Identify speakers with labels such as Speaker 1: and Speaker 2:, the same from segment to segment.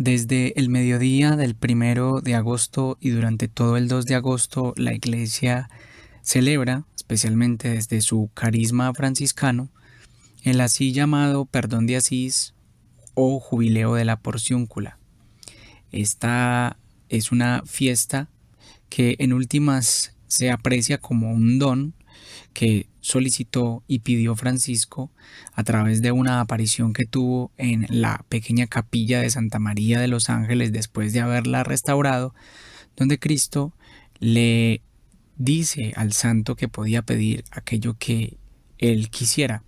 Speaker 1: Desde el mediodía del 1 de agosto y durante todo el 2 de agosto, la Iglesia celebra, especialmente desde su carisma franciscano, el así llamado Perdón de Asís o Jubileo de la Porciúncula. Esta es una fiesta que en últimas se aprecia como un don que solicitó y pidió Francisco a través de una aparición que tuvo en la pequeña capilla de Santa María de los Ángeles después de haberla restaurado, donde Cristo le dice al santo que podía pedir aquello que él quisiera.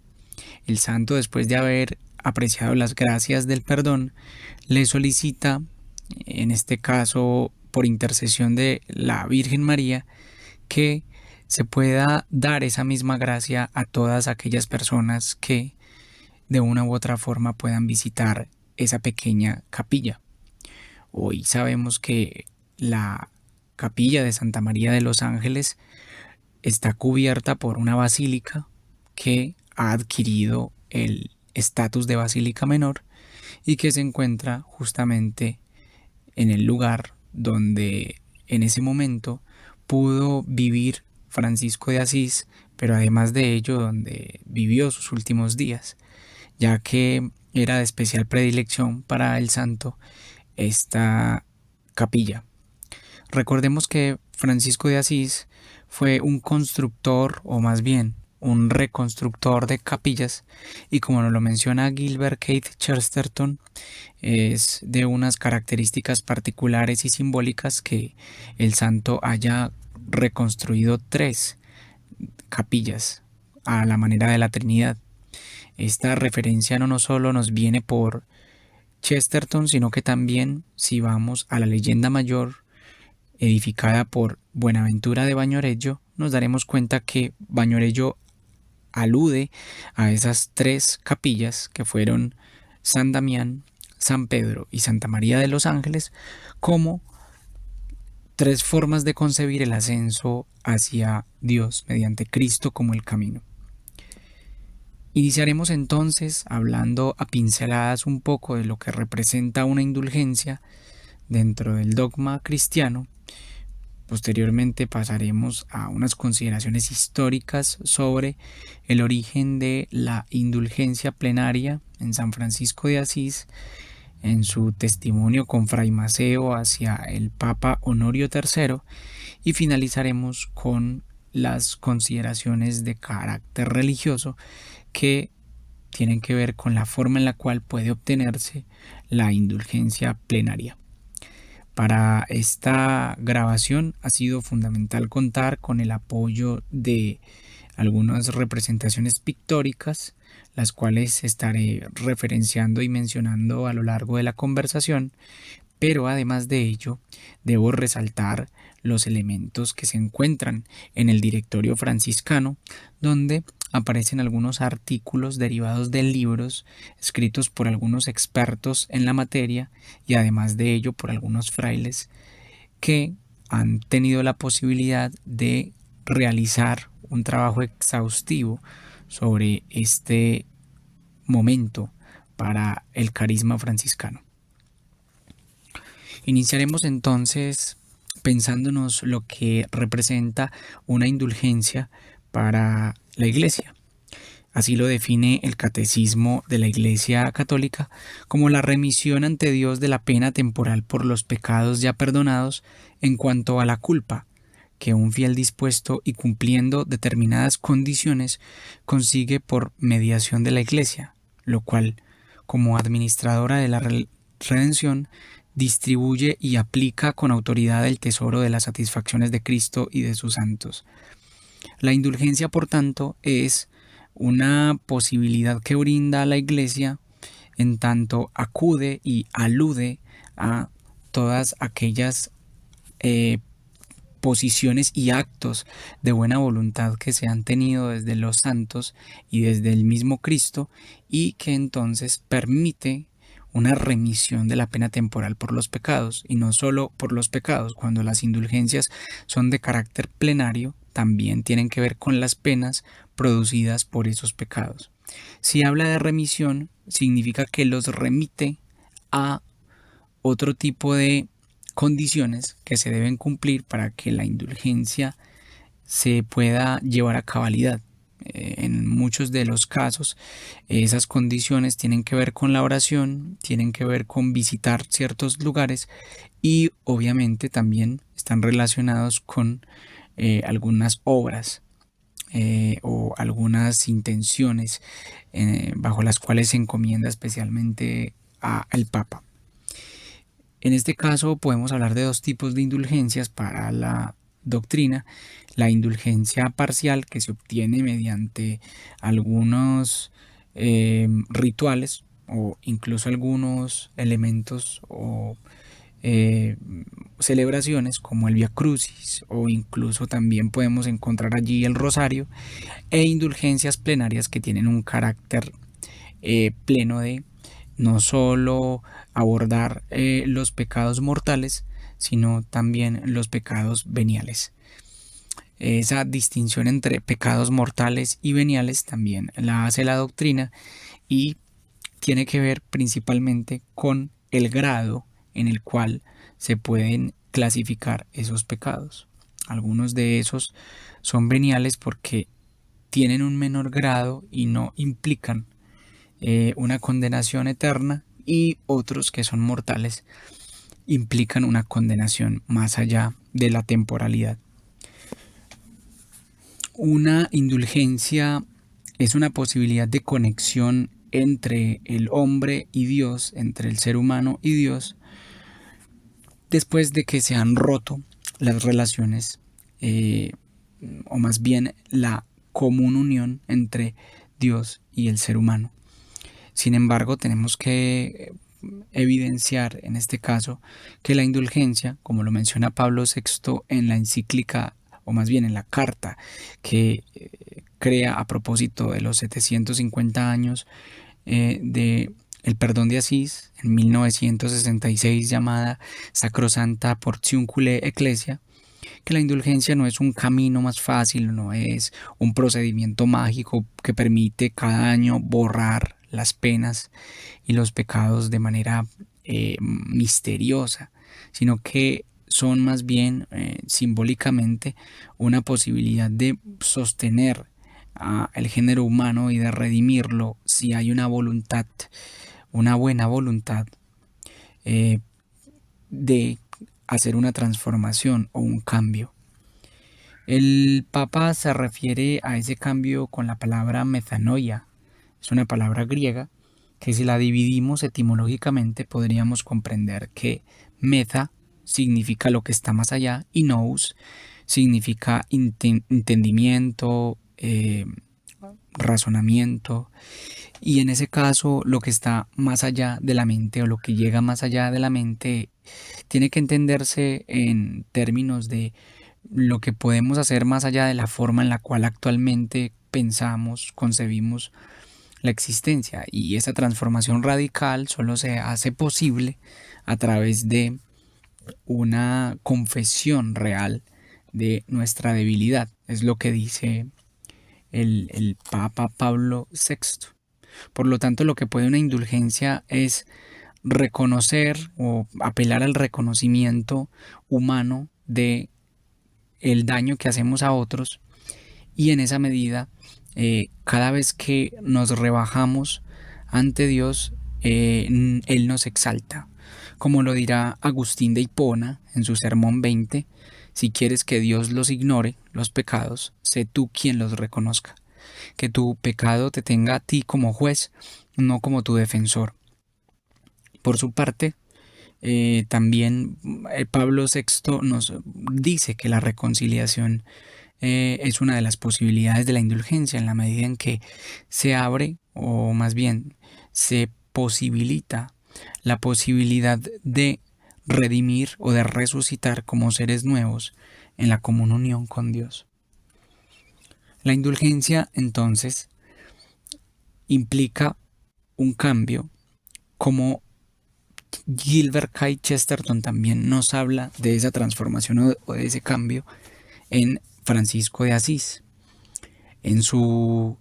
Speaker 1: El santo, después de haber apreciado las gracias del perdón, le solicita, en este caso por intercesión de la Virgen María, que se pueda dar esa misma gracia a todas aquellas personas que de una u otra forma puedan visitar esa pequeña capilla. Hoy sabemos que la capilla de Santa María de los Ángeles está cubierta por una basílica que ha adquirido el estatus de basílica menor y que se encuentra justamente en el lugar donde en ese momento pudo vivir Francisco de Asís, pero además de ello donde vivió sus últimos días, ya que era de especial predilección para el santo esta capilla. Recordemos que Francisco de Asís fue un constructor, o más bien un reconstructor de capillas, y como nos lo menciona Gilbert Keith Chesterton, es de unas características particulares y simbólicas que el santo haya reconstruido 3 capillas a la manera de la Trinidad. Esta referencia no solo nos viene por Chesterton, sino que también, si vamos a la leyenda mayor edificada por Buenaventura de Bañorello, nos daremos cuenta que Bañorello alude a esas 3 capillas que fueron San Damián, San Pedro y Santa María de los Ángeles como 3 formas de concebir el ascenso hacia Dios mediante Cristo como el camino. Iniciaremos entonces hablando a pinceladas un poco de lo que representa una indulgencia dentro del dogma cristiano. Posteriormente pasaremos a unas consideraciones históricas sobre el origen de la indulgencia plenaria en San Francisco de Asís, en su testimonio con Fray Maceo hacia el Papa Honorio III, y finalizaremos con las consideraciones de carácter religioso que tienen que ver con la forma en la cual puede obtenerse la indulgencia plenaria. Para esta grabación ha sido fundamental contar con el apoyo de algunas representaciones pictóricas, las cuales estaré referenciando y mencionando a lo largo de la conversación, pero además de ello debo resaltar los elementos que se encuentran en el directorio franciscano, donde aparecen algunos artículos derivados de libros escritos por algunos expertos en la materia y además de ello por algunos frailes que han tenido la posibilidad de realizar un trabajo exhaustivo sobre este momento para el carisma franciscano. Iniciaremos entonces pensándonos lo que representa una indulgencia para la Iglesia. Así lo define el Catecismo de la Iglesia Católica como la remisión ante Dios de la pena temporal por los pecados ya perdonados en cuanto a la culpa, que un fiel dispuesto y cumpliendo determinadas condiciones consigue por mediación de la Iglesia, lo cual, como administradora de la redención, distribuye y aplica con autoridad el tesoro de las satisfacciones de Cristo y de sus santos. La indulgencia, por tanto, es una posibilidad que brinda a la Iglesia en tanto acude y alude a todas aquellas posiciones y actos de buena voluntad que se han tenido desde los santos y desde el mismo Cristo, y que entonces permite una remisión de la pena temporal por los pecados, y no solo por los pecados. Cuando las indulgencias son de carácter plenario, también tienen que ver con las penas producidas por esos pecados. Si habla de remisión, significa que los remite a otro tipo de condiciones que se deben cumplir para que la indulgencia se pueda llevar a cabalidad. En muchos de los casos, esas condiciones tienen que ver con la oración, tienen que ver con visitar ciertos lugares y obviamente también están relacionados con algunas obras o algunas intenciones bajo las cuales se encomienda especialmente al Papa. En este caso podemos hablar de dos tipos de indulgencias para la doctrina: la indulgencia parcial, que se obtiene mediante algunos rituales o incluso algunos elementos o eh, celebraciones como el Vía Crucis, o incluso también podemos encontrar allí el Rosario, e indulgencias plenarias que tienen un carácter pleno de no solo abordar los pecados mortales, sino también los pecados veniales. Esa distinción entre pecados mortales y veniales también la hace la doctrina y tiene que ver principalmente con el grado en el cual se pueden clasificar esos pecados. Algunos de esos son veniales porque tienen un menor grado y no implican una condenación eterna, y otros que son mortales implican una condenación más allá de la temporalidad. Una indulgencia es una posibilidad de conexión entre el hombre y Dios, entre el ser humano y Dios, después de que se han roto las relaciones, o más bien la común unión entre Dios y el ser humano. Sin embargo, tenemos que evidenciar en este caso que la indulgencia, como lo menciona Pablo VI en la encíclica, o más bien en la carta que crea a propósito de los 750 años de el perdón de Asís en 1966, llamada Sacrosanta Portiuncule Ecclesia, que la indulgencia no es un camino más fácil, no es un procedimiento mágico que permite cada año borrar las penas y los pecados de manera misteriosa, sino que son más bien simbólicamente una posibilidad de sostener el género humano y de redimirlo si hay una voluntad, una buena voluntad de hacer una transformación o un cambio. El Papa se refiere a ese cambio con la palabra metanoia. Es una palabra griega que, si la dividimos etimológicamente, podríamos comprender que meta significa lo que está más allá y nous significa entendimiento, razonamiento, y en ese caso lo que está más allá de la mente o lo que llega más allá de la mente tiene que entenderse en términos de lo que podemos hacer más allá de la forma en la cual actualmente pensamos, concebimos la existencia, y esa transformación radical solo se hace posible a través de una confesión real de nuestra debilidad. Es lo que dice el Papa Pablo VI. Por lo tanto, lo que puede una indulgencia es reconocer o apelar al reconocimiento humano de el daño que hacemos a otros, y en esa medida cada vez que nos rebajamos ante Dios, Él nos exalta. Como lo dirá Agustín de Hipona en su Sermón 20: si quieres que Dios los ignore, los pecados, sé tú quien los reconozca. Que tu pecado te tenga a ti como juez, no como tu defensor. Por su parte, también Pablo VI nos dice que la reconciliación es una de las posibilidades de la indulgencia, en la medida en que se abre, o más bien se posibilita la posibilidad de redimir o de resucitar como seres nuevos en la común unión con Dios. La indulgencia, entonces, implica un cambio, como Gilbert K. Chesterton también nos habla de esa transformación o de ese cambio en Francisco de Asís. En su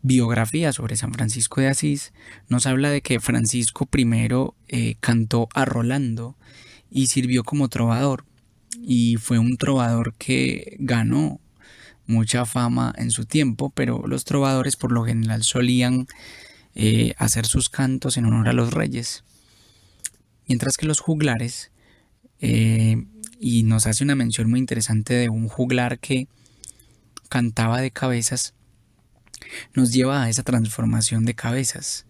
Speaker 1: biografía sobre San Francisco de Asís nos habla de que Francisco primero cantó a Rolando y sirvió como trovador, y fue un trovador que ganó mucha fama en su tiempo, pero los trovadores por lo general solían hacer sus cantos en honor a los reyes, mientras que los juglares, y nos hace una mención muy interesante de un juglar que cantaba de cabezas, nos lleva a esa transformación de cabezas,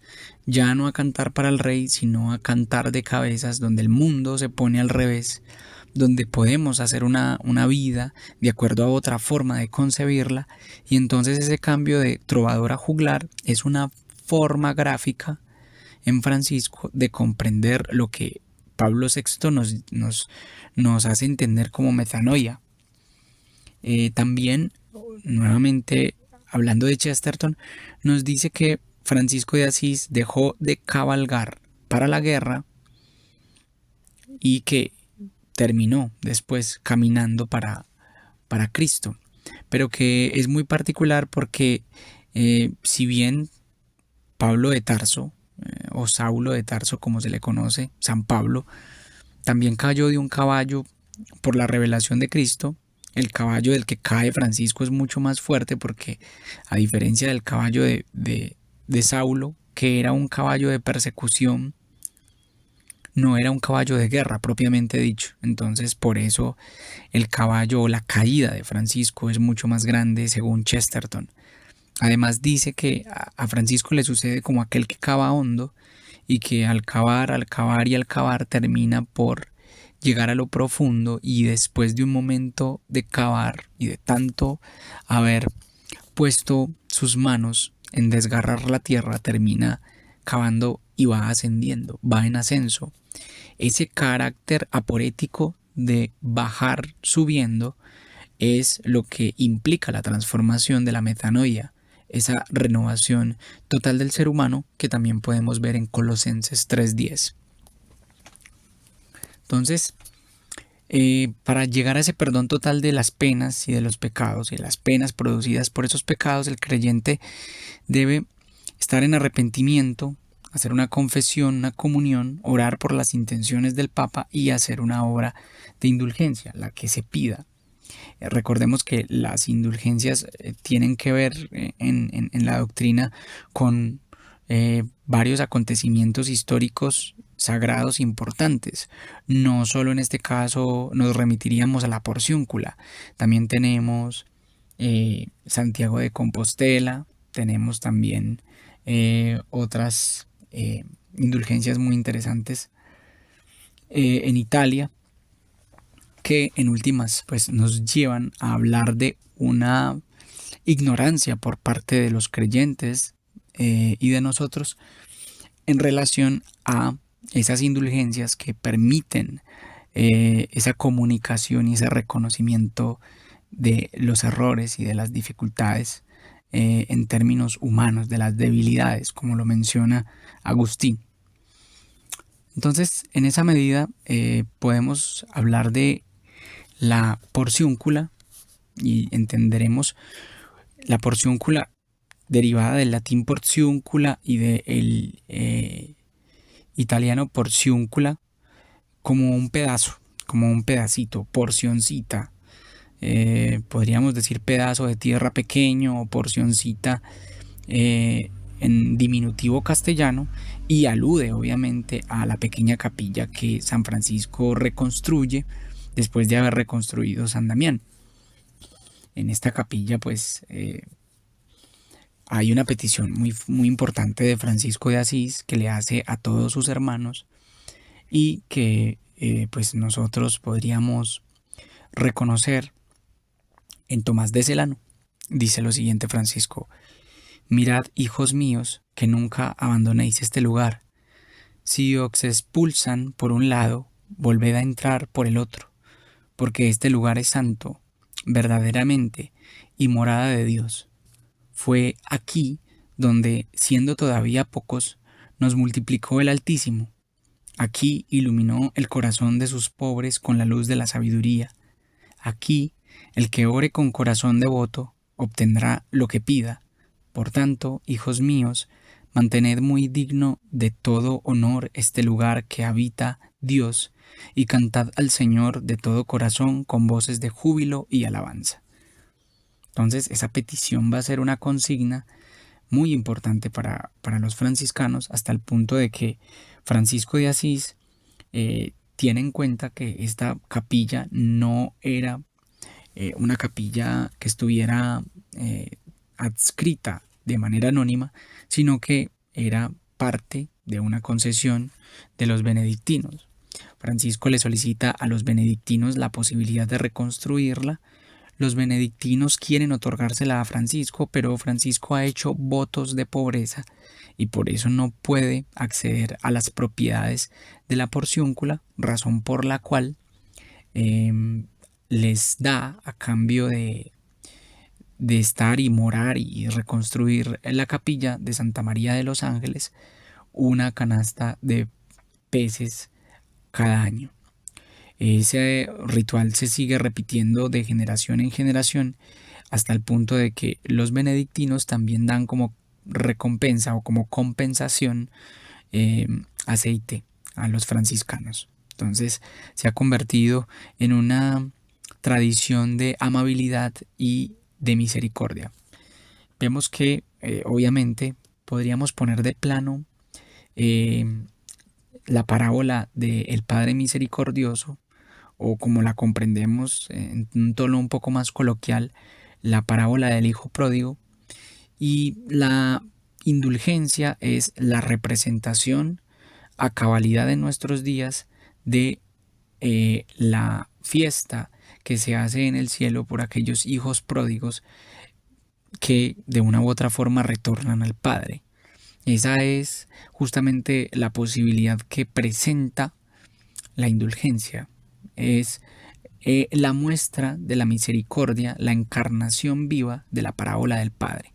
Speaker 1: ya no a cantar para el rey, sino a cantar de cabezas, donde el mundo se pone al revés, donde podemos hacer una vida de acuerdo a otra forma de concebirla, y entonces ese cambio de trovador a juglar es una forma gráfica en Francisco de comprender lo que Pablo VI nos hace entender como metanoia. También, nuevamente, hablando de Chesterton, nos dice que Francisco de Asís dejó de cabalgar para la guerra y que terminó después caminando para Cristo, pero que es muy particular porque si bien Pablo de Tarso, o Saulo de Tarso como se le conoce, San Pablo, también cayó de un caballo por la revelación de Cristo. El caballo del que cae Francisco es mucho más fuerte porque, a diferencia del caballo de Saulo, que era un caballo de persecución, no era un caballo de guerra propiamente dicho. Entonces, por eso el caballo o la caída de Francisco es mucho más grande según Chesterton. Además dice que a Francisco le sucede como aquel que cava hondo y que al cavar y al cavar termina por llegar a lo profundo, y después de un momento de cavar y de tanto haber puesto sus manos en desgarrar la tierra, termina cavando y va ascendiendo, va en ascenso. Ese carácter aporético de bajar subiendo es lo que implica la transformación de la metanoia, esa renovación total del ser humano que también podemos ver en Colosenses 3:10. Entonces, para llegar a ese perdón total de las penas y de los pecados y de las penas producidas por esos pecados, el creyente debe estar en arrepentimiento, hacer una confesión, una comunión, orar por las intenciones del Papa y hacer una obra de indulgencia, la que se pida. Recordemos que las indulgencias tienen que ver en la doctrina con varios acontecimientos históricos sagrados importantes. No solo en este caso nos remitiríamos a la porciúncula, también tenemos Santiago de Compostela, tenemos también otras indulgencias muy interesantes en Italia, que en últimas pues nos llevan a hablar de una ignorancia por parte de los creyentes y de nosotros en relación a esas indulgencias que permiten esa comunicación y ese reconocimiento de los errores y de las dificultades en términos humanos, de las debilidades, como lo menciona Agustín. Entonces, en esa medida podemos hablar de la porciúncula y entenderemos la porciúncula derivada del latín porciúncula y del italiano porciúncula como un pedazo, como un pedacito, porcioncita. Podríamos decir pedazo de tierra pequeño o porcioncita en diminutivo castellano, y alude obviamente a la pequeña capilla que San Francisco reconstruye después de haber reconstruido San Damián. En esta capilla pues hay una petición muy importante de Francisco de Asís que le hace a todos sus hermanos, y que pues nosotros podríamos reconocer en Tomás de Celano. Dice lo siguiente Francisco: mirad, hijos míos, que nunca abandonéis este lugar. Si os expulsan por un lado, volved a entrar por el otro, porque este lugar es santo, verdaderamente, y morada de Dios. Fue aquí donde, siendo todavía pocos, nos multiplicó el Altísimo. Aquí iluminó el corazón de sus pobres con la luz de la sabiduría. Aquí el que ore con corazón devoto obtendrá lo que pida, Por tanto, hijos míos, mantened muy digno de todo honor este lugar que habita Dios, y cantad al Señor de todo corazón con voces de júbilo y alabanza. Entonces, esa petición va a ser una consigna muy importante para los franciscanos, hasta el punto de que Francisco de Asís tiene en cuenta que esta capilla no era una capilla que estuviera adscrita de manera anónima, sino que era parte de una concesión de los benedictinos. Francisco le solicita a los benedictinos la posibilidad de reconstruirla. Los benedictinos quieren otorgársela a Francisco, pero Francisco ha hecho votos de pobreza y por eso no puede acceder a las propiedades de la porciúncula, razón por la cual les da, a cambio de estar y morar y reconstruir la capilla de Santa María de los Ángeles, una canasta de peces cada año. Ese ritual se sigue repitiendo de generación en generación hasta el punto de que los benedictinos también dan como recompensa o como compensación aceite a los franciscanos. Entonces se ha convertido en una tradición de amabilidad y de misericordia. Vemos que obviamente podríamos poner de plano la parábola del Padre Misericordioso, o como la comprendemos en un tono un poco más coloquial, la parábola del Hijo Pródigo, y la indulgencia es la representación a cabalidad en nuestros días de la fiesta que se hace en el cielo por aquellos hijos pródigos que de una u otra forma retornan al Padre. Esa es justamente la posibilidad que presenta la indulgencia. Es la muestra de la misericordia, la encarnación viva de la parábola del Padre.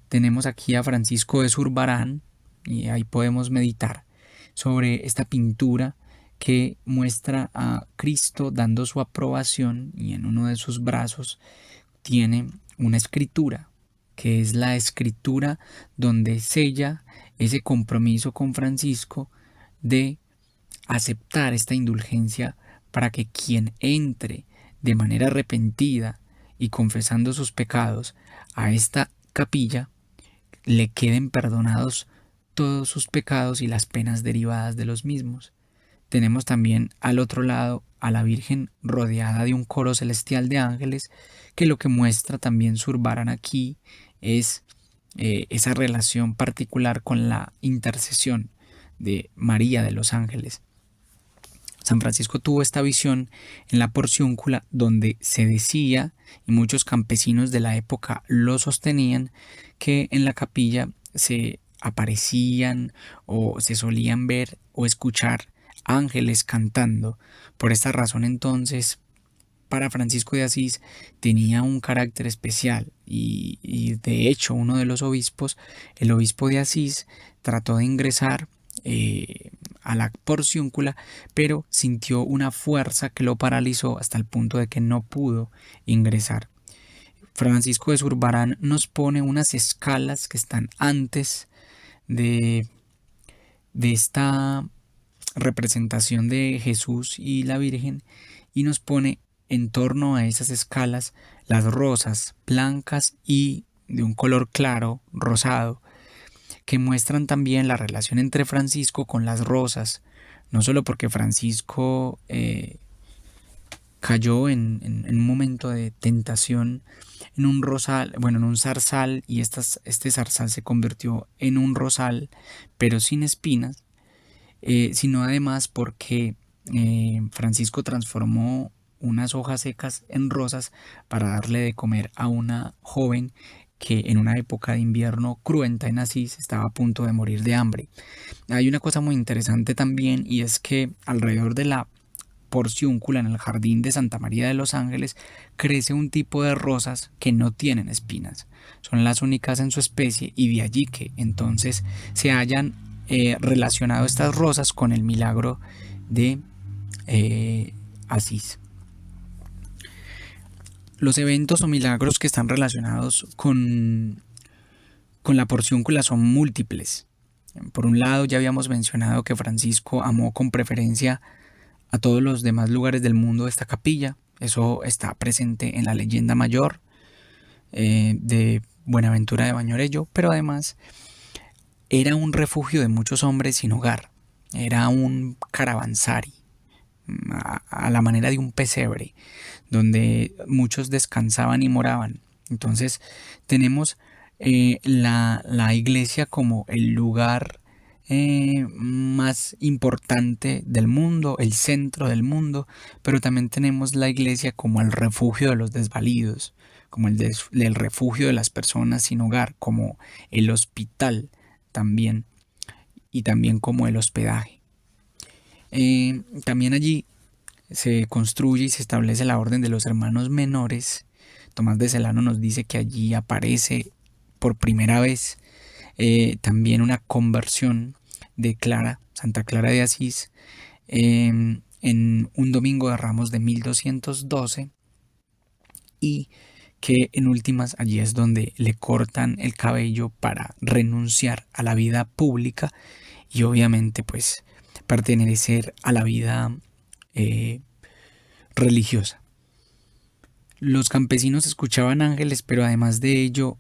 Speaker 1: Tenemos aquí a Francisco de Zurbarán y ahí podemos meditar sobre esta pintura que muestra a Cristo dando su aprobación, y en uno de sus brazos tiene una escritura, que es la escritura donde sella ese compromiso con Francisco de aceptar esta indulgencia para que quien entre de manera arrepentida y confesando sus pecados a esta capilla le queden perdonados todos sus pecados y las penas derivadas de los mismos. Tenemos también al otro lado a la Virgen rodeada de un coro celestial de ángeles, que lo que muestra también Zurbarán aquí es esa relación particular con la intercesión de María de los Ángeles. San Francisco tuvo esta visión en la porciúncula, donde se decía, y muchos campesinos de la época lo sostenían, que en la capilla se aparecían o se solían ver o escuchar ángeles cantando. Por esta razón, entonces, para Francisco de Asís tenía un carácter especial, y de hecho uno de los obispos, el obispo de Asís, trató de ingresar a la porciúncula, pero sintió una fuerza que lo paralizó hasta el punto de que no pudo ingresar. Francisco de Zurbarán nos pone unas escalas que están antes de esta representación de Jesús y la Virgen, y nos pone en torno a esas escalas las rosas blancas y de un color claro, rosado, que muestran también la relación entre Francisco con las rosas, no solo porque Francisco cayó en un momento de tentación en un rosal, bueno, en un zarzal, y este zarzal se convirtió en un rosal, pero sin espinas, sino además porque Francisco transformó unas hojas secas en rosas para darle de comer a una joven que en una época de invierno cruenta en Asís estaba a punto de morir de hambre. Hay una cosa muy interesante también, y es que alrededor de la porciúncula, en el jardín de Santa María de los Ángeles, crece un tipo de rosas que no tienen espinas. Son las únicas en su especie, y de allí que entonces se hayan relacionado estas rosas con el milagro de Asís. Los eventos o milagros que están relacionados con con la porciúncula son múltiples. Por un lado, ya habíamos mencionado que Francisco amó con preferencia a todos los demás lugares del mundo esta capilla. Eso está presente en la leyenda mayor de Buenaventura de Bañorello, pero además era un refugio de muchos hombres sin hogar. Era un caravansari, a la manera de un pesebre, donde muchos descansaban y moraban. Entonces tenemos la iglesia como el lugar más importante del mundo, el centro del mundo, pero también tenemos la iglesia como el refugio de los desvalidos, como el refugio de las personas sin hogar, como el hospital también, y también como el hospedaje. También allí se construye y se establece la orden de los hermanos menores. Tomás de Celano nos dice que allí aparece por primera vez también una conversión de Santa Clara de Asís, en un domingo de Ramos de 1212, y que en últimas allí es donde le cortan el cabello para renunciar a la vida pública y obviamente pues pertenecer a la vida religiosa. Los campesinos escuchaban ángeles, pero además de ello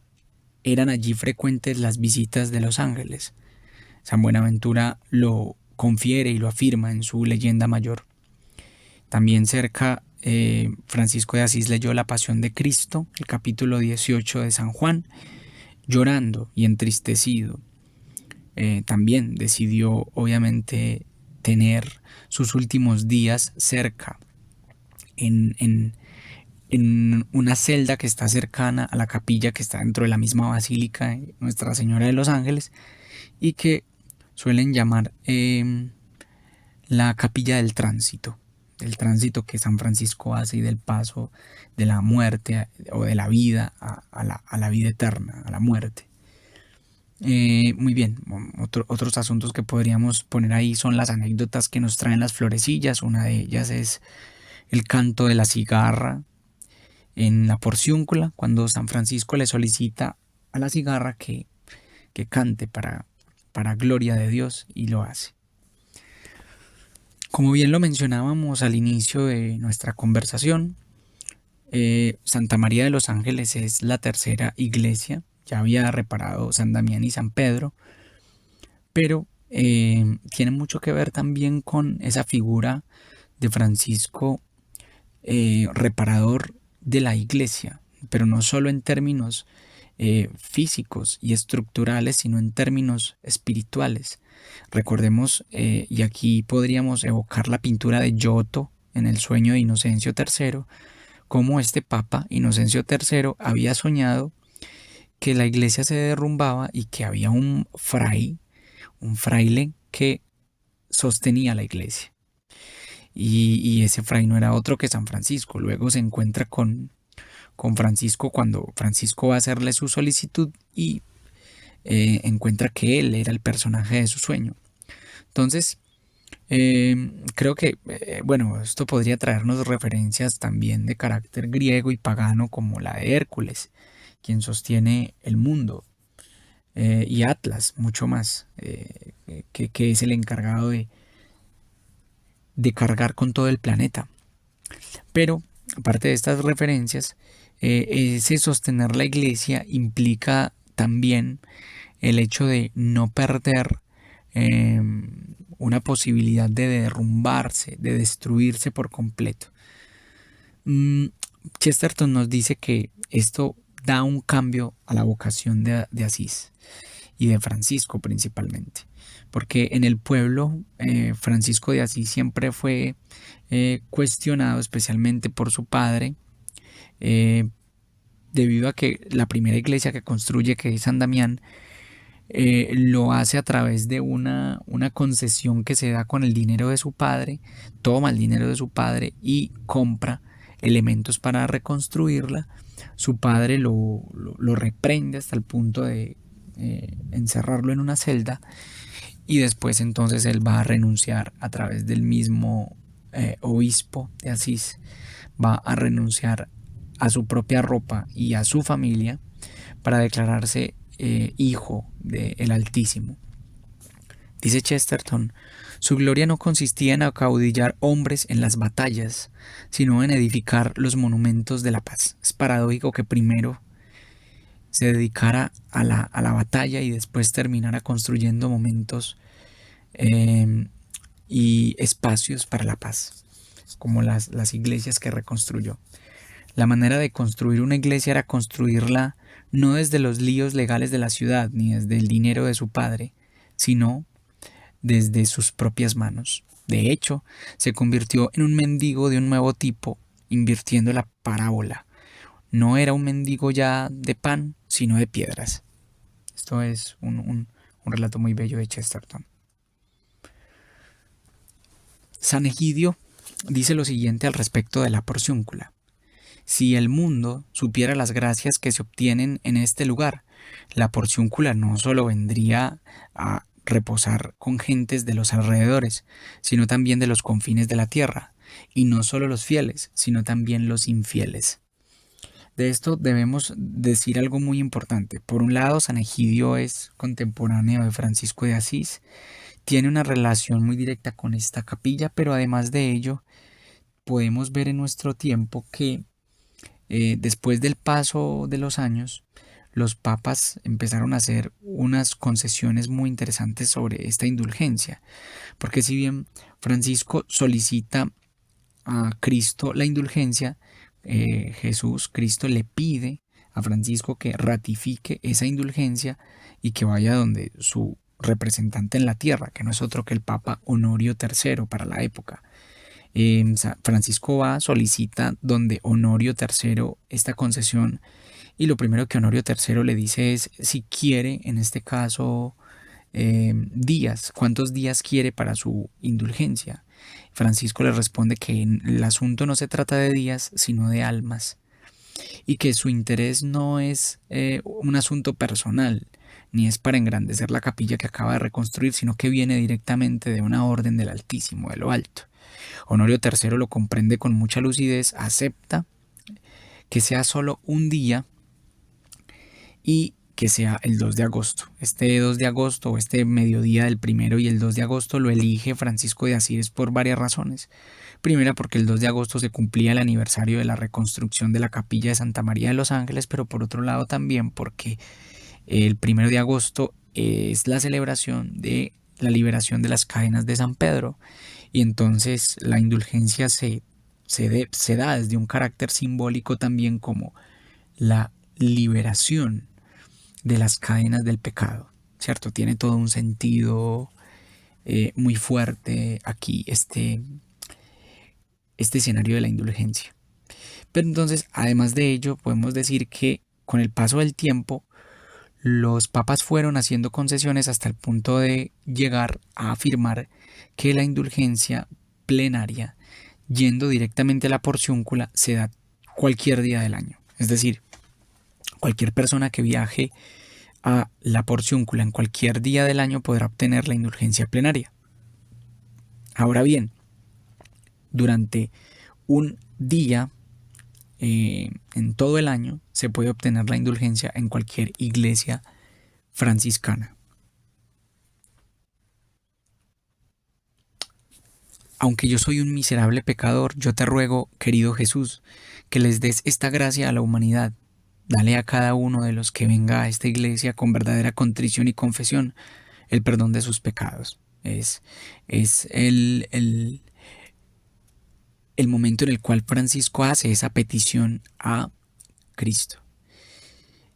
Speaker 1: eran allí frecuentes las visitas de los ángeles. San Buenaventura lo confiere y lo afirma en su leyenda mayor. También cerca, Francisco de Asís leyó la Pasión de Cristo, el capítulo 18 de San Juan, llorando y entristecido. También decidió obviamente tener sus últimos días cerca, en una celda que está cercana a la capilla que está dentro de la misma basílica de Nuestra Señora de los Ángeles, y que suelen llamar la capilla del tránsito que San Francisco hace, y del paso de la muerte o de la vida a la vida eterna, a la muerte. Muy bien, otros asuntos que podríamos poner ahí son las anécdotas que nos traen las florecillas. Una de ellas es el canto de la cigarra en la porciúncula, cuando San Francisco le solicita a la cigarra que cante para gloria de Dios, y lo hace. Como bien lo mencionábamos al inicio de nuestra conversación, Santa María de los Ángeles es la tercera iglesia. Ya había reparado San Damián y San Pedro, pero tiene mucho que ver también con esa figura de Francisco, reparador de la iglesia, pero no solo en términos físicos y estructurales, sino en términos espirituales. Recordemos, y aquí podríamos evocar la pintura de Giotto en El sueño de Inocencio III, cómo este Papa Inocencio III había soñado que la iglesia se derrumbaba y que había un fraile que sostenía la iglesia. Y ese fray no era otro que San Francisco. Luego se encuentra con Francisco cuando Francisco va a hacerle su solicitud, y encuentra que él era el personaje de su sueño. Entonces, creo que, bueno, esto podría traernos referencias también de carácter griego y pagano, como la de Hércules, quien sostiene el mundo, y Atlas, mucho más, que es el encargado de cargar con todo el planeta. Pero, aparte de estas referencias, ese sostener la iglesia implica también el hecho de no perder una posibilidad de derrumbarse, de destruirse por completo. Chesterton nos dice que esto da un cambio a la vocación de Asís y de Francisco principalmente, porque en el pueblo Francisco de Asís siempre fue cuestionado, especialmente por su padre, debido a que la primera iglesia que construye, que es San Damián, lo hace a través de una concesión que se da con el dinero de su padre. Toma el dinero de su padre y compra elementos para reconstruirla. Su padre lo reprende hasta el punto de encerrarlo en una celda, y después entonces él va a renunciar a través del mismo obispo de Asís, va a renunciar a su propia ropa y a su familia para declararse hijo del Altísimo. Dice Chesterton, su gloria no consistía en acaudillar hombres en las batallas, sino en edificar los monumentos de la paz. Es paradójico que primero se dedicara a la batalla y después terminara construyendo momentos y espacios para la paz, como las iglesias que reconstruyó. La manera de construir una iglesia era construirla no desde los líos legales de la ciudad ni desde el dinero de su padre, sino desde sus propias manos. De hecho, se convirtió en un mendigo de un nuevo tipo, invirtiendo la parábola. No era un mendigo ya de pan, sino de piedras. Esto es un relato muy bello de Chesterton. San Egidio dice lo siguiente al respecto de la porciúncula. Si el mundo supiera las gracias que se obtienen en este lugar, la porciúncula no solo vendría a reposar con gentes de los alrededores, sino también de los confines de la tierra, y no solo los fieles, sino también los infieles. De esto debemos decir algo muy importante. Por un lado, San Egidio es contemporáneo de Francisco de Asís, tiene una relación muy directa con esta capilla, pero además de ello, podemos ver en nuestro tiempo que después del paso de los años, los papas empezaron a hacer unas concesiones muy interesantes sobre esta indulgencia, porque si bien Francisco solicita a Cristo la indulgencia, Cristo le pide a Francisco que ratifique esa indulgencia y que vaya donde su representante en la tierra, que no es otro que el Papa Honorio III para la época. Francisco va, solicita donde Honorio III esta concesión y lo primero que Honorio III le dice es si quiere, en este caso, días, cuántos días quiere para su indulgencia. Francisco le responde que el asunto no se trata de días, sino de almas, y que su interés no es un asunto personal, ni es para engrandecer la capilla que acaba de reconstruir, sino que viene directamente de una orden del Altísimo, de lo alto. Honorio III lo comprende con mucha lucidez, acepta que sea solo un día y que sea el 2 de agosto. Este 2 de agosto o este mediodía del 1 y el 2 de agosto lo elige Francisco de Asís por varias razones. Primera, porque el 2 de agosto se cumplía el aniversario de la reconstrucción de la capilla de Santa María de los Ángeles, pero por otro lado también porque el 1 de agosto es la celebración de la liberación de las cadenas de San Pedro y entonces la indulgencia se da desde un carácter simbólico también como la liberación de las cadenas del pecado, ¿cierto? Tiene todo un sentido muy fuerte aquí este escenario de la indulgencia. Pero entonces, además de ello, podemos decir que con el paso del tiempo, los papas fueron haciendo concesiones hasta el punto de llegar a afirmar que la indulgencia plenaria, yendo directamente a la porciúncula, se da cualquier día del año. Es decir, cualquier persona que viaje a la porciúncula en cualquier día del año podrá obtener la indulgencia plenaria. Ahora bien, durante un día en todo el año se puede obtener la indulgencia en cualquier iglesia franciscana. Aunque yo soy un miserable pecador, yo te ruego, querido Jesús, que les des esta gracia a la humanidad. Dale a cada uno de los que venga a esta iglesia con verdadera contrición y confesión el perdón de sus pecados. Es el momento en el cual Francisco hace esa petición a Cristo.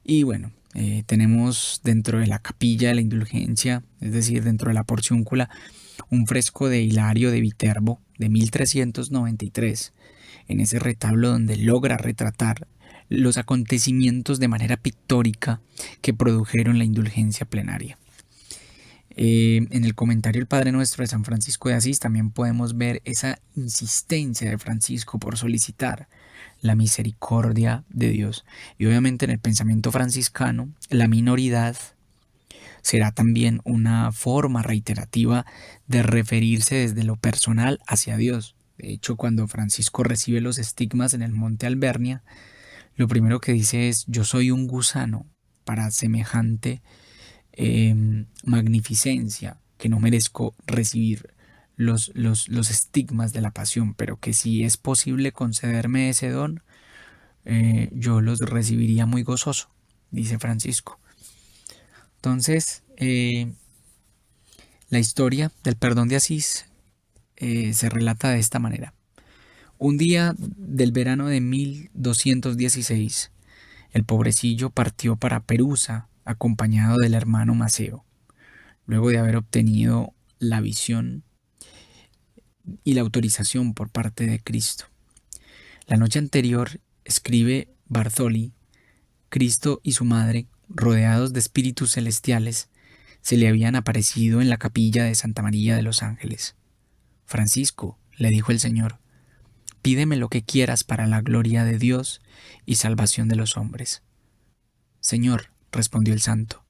Speaker 1: Y bueno, tenemos dentro de la capilla de la indulgencia, es decir, dentro de la porciúncula, un fresco de Hilario de Viterbo de 1393, en ese retablo donde logra retratar los acontecimientos de manera pictórica que produjeron la indulgencia plenaria. En el comentario del Padre Nuestro de San Francisco de Asís también podemos ver esa insistencia de Francisco por solicitar la misericordia de Dios. Y obviamente en el pensamiento franciscano, la minoridad será también una forma reiterativa de referirse desde lo personal hacia Dios. De hecho, cuando Francisco recibe los estigmas en el monte Albernia, lo primero que dice es: yo soy un gusano para semejante magnificencia, que no merezco recibir los estigmas de la pasión, pero que si es posible concederme ese don, yo los recibiría muy gozoso, dice Francisco. Entonces, la historia del perdón de Asís se relata de esta manera. Un día del verano de 1216, el pobrecillo partió para Perusa acompañado del hermano Maceo, luego de haber obtenido la visión y la autorización por parte de Cristo. La noche anterior, escribe Barzoli, Cristo y su madre, rodeados de espíritus celestiales, se le habían aparecido en la capilla de Santa María de los Ángeles. Francisco, le dijo el Señor, pídeme lo que quieras para la gloria de Dios y salvación de los hombres. Señor, respondió el santo,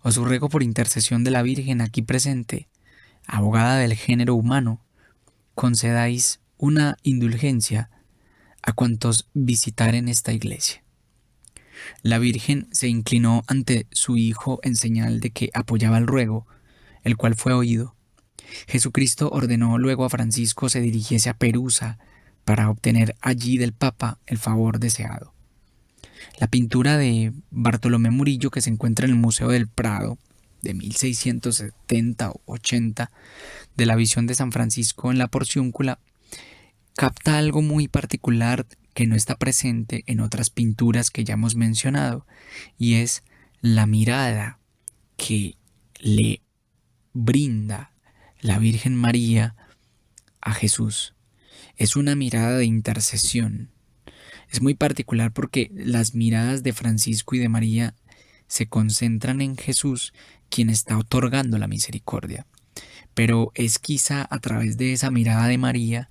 Speaker 1: os ruego por intercesión de la Virgen aquí presente, abogada del género humano, concedáis una indulgencia a cuantos visitaren esta iglesia. La Virgen se inclinó ante su Hijo en señal de que apoyaba el ruego, el cual fue oído. Jesucristo ordenó luego a Francisco se dirigiese a Perusa para obtener allí del Papa el favor deseado. La pintura de Bartolomé Murillo, que se encuentra en el Museo del Prado, de 1670 o 80, de la visión de San Francisco en la Porciúncula, capta algo muy particular que no está presente en otras pinturas que ya hemos mencionado, y es la mirada que le brinda la Virgen María a Jesús. Es una mirada de intercesión. Es muy particular porque las miradas de Francisco y de María se concentran en Jesús, quien está otorgando la misericordia. Pero es quizá a través de esa mirada de María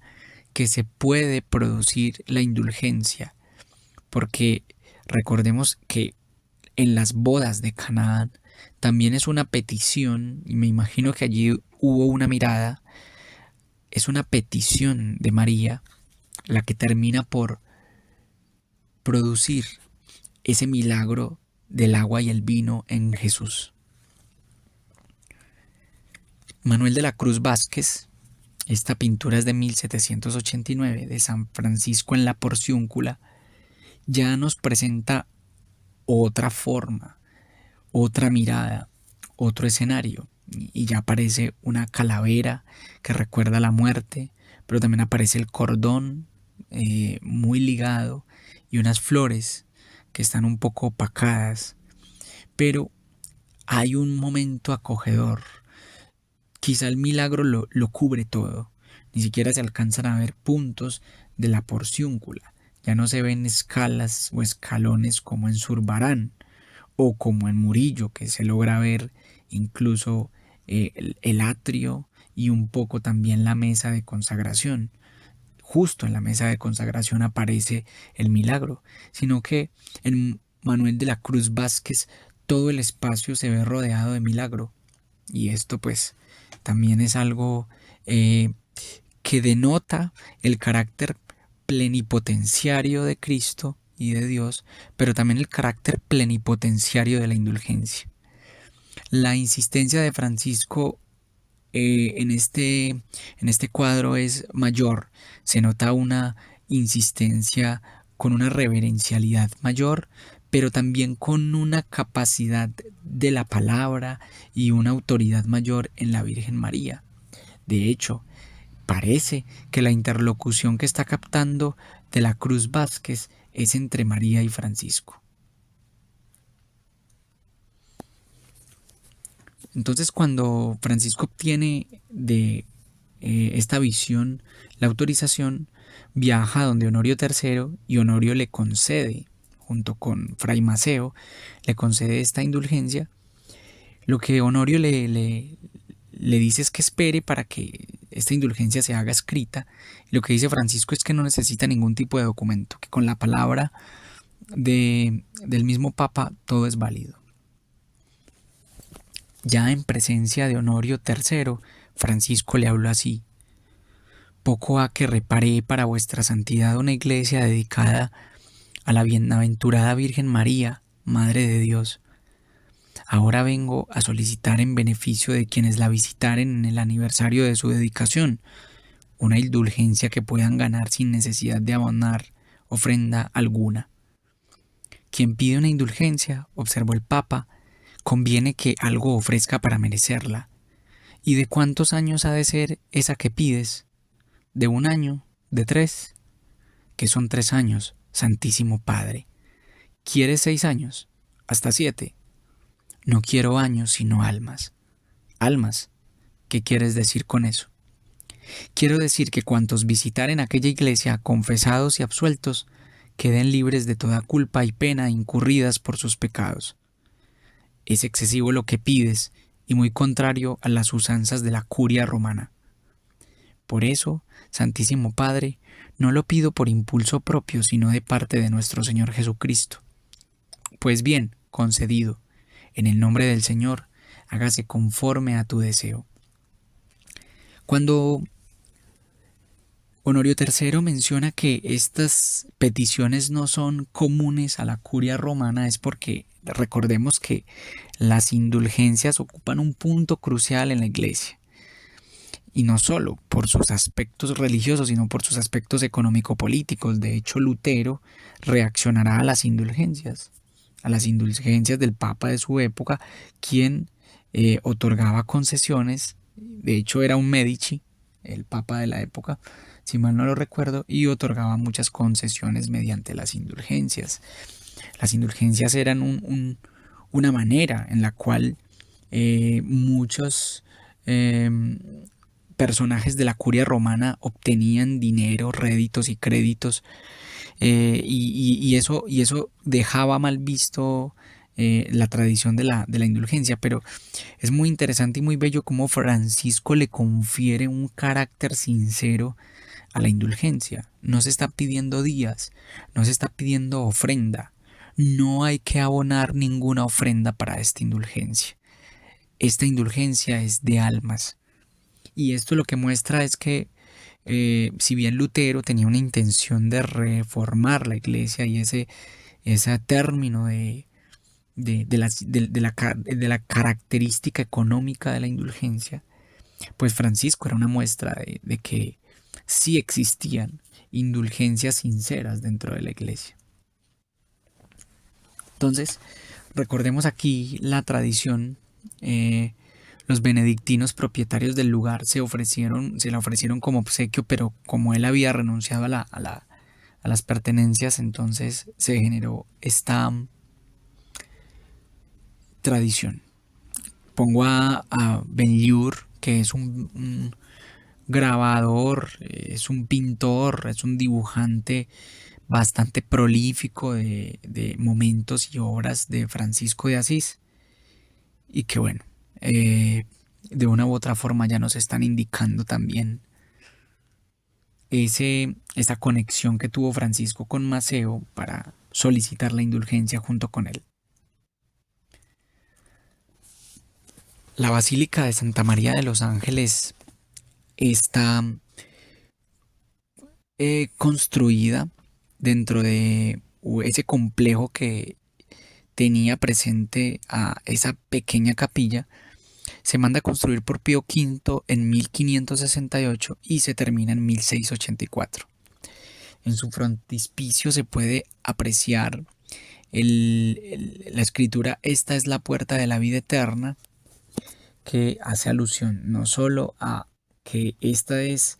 Speaker 1: que se puede producir la indulgencia, porque recordemos que en las bodas de Canaán también es una petición, y me imagino que allí hubo una mirada, es una petición de María la que termina por producir ese milagro del agua y el vino en Jesús. Manuel de la Cruz Vázquez, esta pintura es de 1789, de San Francisco en la Porciúncula, ya nos presenta otra forma, otra mirada, otro escenario, y ya aparece una calavera que recuerda la muerte, pero también aparece el cordón muy ligado y unas flores que están un poco opacadas, pero hay un momento acogedor. Quizá el milagro lo cubre todo, ni siquiera se alcanzan a ver puntos de la porciúncula, ya no se ven escalas o escalones como en Zurbarán o como en Murillo, que se logra ver incluso el atrio y un poco también la mesa de consagración. Justo en la mesa de consagración aparece el milagro, sino que en Manuel de la Cruz Vázquez todo el espacio se ve rodeado de milagro, y esto pues también es algo que denota el carácter plenipotenciario de Cristo y de Dios, pero también el carácter plenipotenciario de la indulgencia. La insistencia de Francisco en este cuadro es mayor. Se nota una insistencia con una reverencialidad mayor, pero también con una capacidad de la palabra y una autoridad mayor en la Virgen María. De hecho, parece que la interlocución que está captando de la Cruz Vázquez es entre María y Francisco. Entonces, cuando Francisco obtiene de esta visión la autorización, viaja donde Honorio III y Honorio le concede, junto con Fray Maceo, le concede esta indulgencia. Lo que Honorio le dice es que espere para que esta indulgencia se haga escrita. Lo que dice Francisco es que no necesita ningún tipo de documento, que con la palabra del mismo Papa todo es válido. Ya en presencia de Honorio III, Francisco le habló así: poco ha que reparé para vuestra santidad una iglesia dedicada a la bienaventurada Virgen María, Madre de Dios. Ahora vengo a solicitar en beneficio de quienes la visitaren en el aniversario de su dedicación, una indulgencia que puedan ganar sin necesidad de abonar ofrenda alguna. Quien pide una indulgencia, observó el Papa, conviene que algo ofrezca para merecerla. ¿Y de cuántos años ha de ser esa que pides? ¿De 1 año? ¿De 3? Que son 3 años, Santísimo Padre. ¿Quieres 6 años? ¿Hasta 7? No quiero años, sino almas. ¿Almas? ¿Qué quieres decir con eso? Quiero decir que cuantos visitaren aquella iglesia, confesados y absueltos, queden libres de toda culpa y pena incurridas por sus pecados. Es excesivo lo que pides y muy contrario a las usanzas de la curia romana. Por eso, Santísimo Padre, no lo pido por impulso propio, sino de parte de nuestro Señor Jesucristo. Pues bien, concedido, en el nombre del Señor, hágase conforme a tu deseo. Cuando Honorio III menciona que estas peticiones no son comunes a la curia romana es porque recordemos que las indulgencias ocupan un punto crucial en la Iglesia. Y no solo por sus aspectos religiosos, sino por sus aspectos económico-políticos. De hecho, Lutero reaccionará a las indulgencias del Papa de su época, quien otorgaba concesiones. De hecho, era un Medici, el Papa de la época, si mal no lo recuerdo, y otorgaba muchas concesiones mediante las indulgencias. Las indulgencias eran una manera en la cual muchos personajes de la curia romana obtenían dinero, réditos y créditos, y eso dejaba mal visto la tradición de la indulgencia. Pero es muy interesante y muy bello cómo Francisco le confiere un carácter sincero a la indulgencia. No se está pidiendo días, no se está pidiendo ofrenda, no hay que abonar ninguna ofrenda para esta indulgencia. Esta indulgencia es de almas. Y esto lo que muestra es que si bien Lutero tenía una intención de reformar la iglesia y ese término de la característica económica de la indulgencia, pues Francisco era una muestra de que sí existían indulgencias sinceras dentro de la iglesia. Entonces, recordemos aquí la tradición. Los benedictinos propietarios del lugar se la ofrecieron como obsequio, pero como él había renunciado a las pertenencias, entonces se generó esta tradición. Pongo a Ben-Lure, que es un grabador, es un pintor, es un dibujante bastante prolífico de momentos y obras de Francisco de Asís, y que bueno, de una u otra forma ya nos están indicando también esa conexión que tuvo Francisco con Maceo para solicitar la indulgencia junto con él. La Basílica de Santa María de los Ángeles está construida dentro de ese complejo que tenía presente a esa pequeña capilla. Se manda a construir por Pío V en 1568 y se termina en 1684. En su frontispicio se puede apreciar la escritura "Esta es la puerta de la vida eterna", que hace alusión no solo a que esta es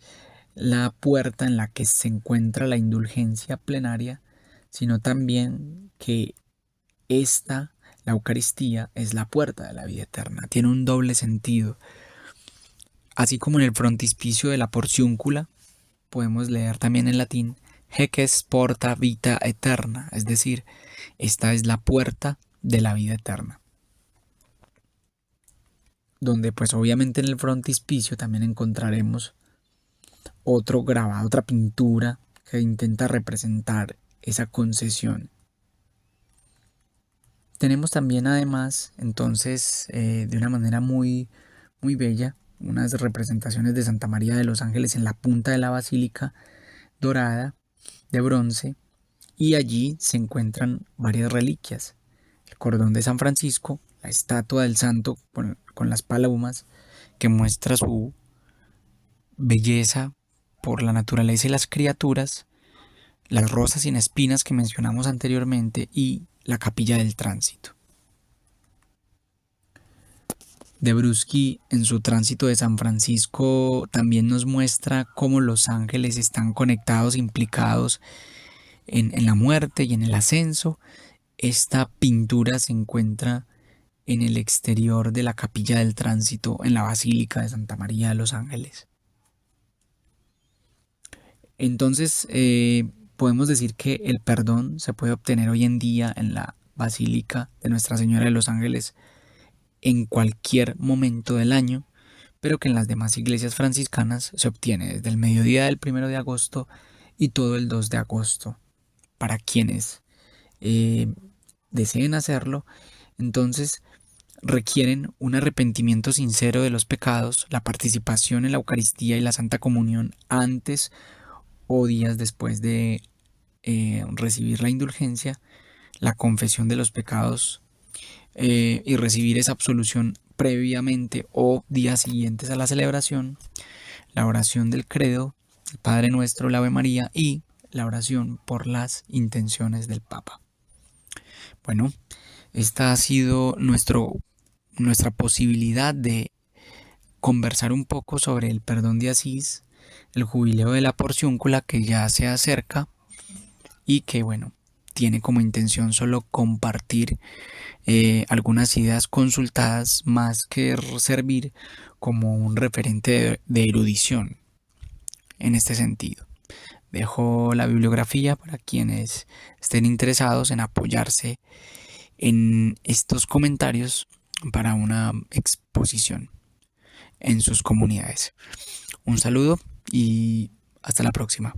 Speaker 1: la puerta en la que se encuentra la indulgencia plenaria, sino también que la Eucaristía, es la puerta de la vida eterna. Tiene un doble sentido. Así como en el frontispicio de la porciúncula, podemos leer también en latín "Haec est porta vita aeterna", es decir, esta es la puerta de la vida eterna. Donde pues obviamente en el frontispicio también encontraremos otro grabado, otra pintura que intenta representar esa concesión. Tenemos también además entonces de una manera muy, muy bella unas representaciones de Santa María de los Ángeles en la punta de la basílica dorada de bronce, y allí se encuentran varias reliquias. cordón de San Francisco, la estatua del santo con las palomas, que muestra su belleza por la naturaleza y las criaturas, las rosas sin espinas que mencionamos anteriormente y la capilla del tránsito. Debrusky en su tránsito de San Francisco también nos muestra cómo los ángeles están conectados, implicados en la muerte y en el ascenso. Esta pintura se encuentra en el exterior de la capilla del tránsito en la Basílica de Santa María de los Ángeles. Entonces, podemos decir que el perdón se puede obtener hoy en día en la Basílica de Nuestra Señora de los Ángeles en cualquier momento del año, pero que en las demás iglesias franciscanas se obtiene desde el mediodía del 1 de agosto y todo el 2 de agosto. Para quienes deseen hacerlo, entonces requieren un arrepentimiento sincero de los pecados, la participación en la Eucaristía y la Santa Comunión antes o días después de recibir la indulgencia, la confesión de los pecados y recibir esa absolución previamente o días siguientes a la celebración, la oración del credo, el Padre Nuestro, la Ave María y la oración por las intenciones del Papa. Bueno, esta ha sido nuestra posibilidad de conversar un poco sobre el perdón de Asís, el jubileo de la Porciúncula que ya se acerca y que, bueno, tiene como intención solo compartir algunas ideas consultadas más que servir como un referente de erudición en este sentido. Dejo la bibliografía para quienes estén interesados en apoyarse en estos comentarios para una exposición en sus comunidades. Un saludo y hasta la próxima.